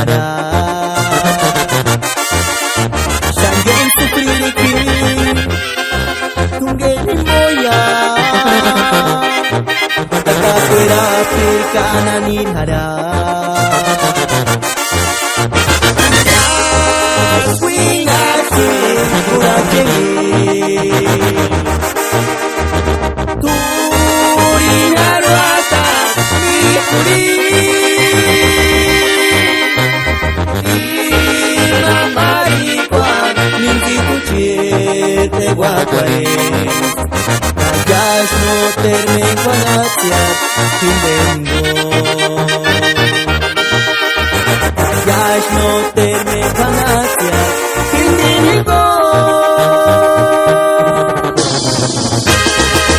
hará. Sanggen sufririki tunggeni moya Takakwera pirkananin hará. Swing asing kurangkengi Turin haruata mikuri Te guaguaré Callas no terme guanatiat Kindengo Callas no terme guanatiat Kindengo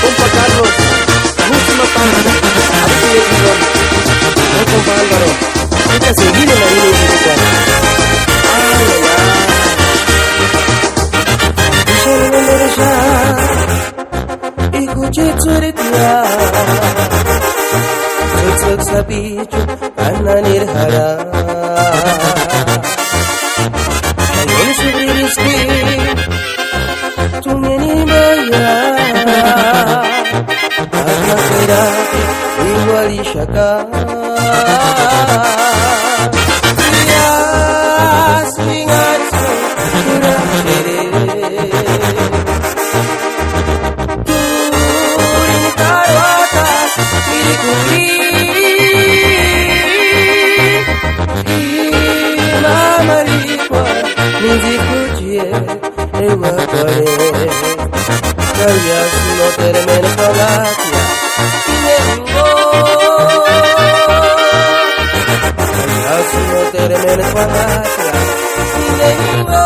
Compa Carlos Última parte Así es Miguel No compa Álvaro Esta seguida la vida y su cuarto Ay, ay, ay Cerita Sesek sabicu Ananir hara Ayun subri rizki Tungeni maya Karena keraki Iwali syaka Sias ingat Kurang kere Callas no termen palacia Kindengo Callas no termen palacia Kindengo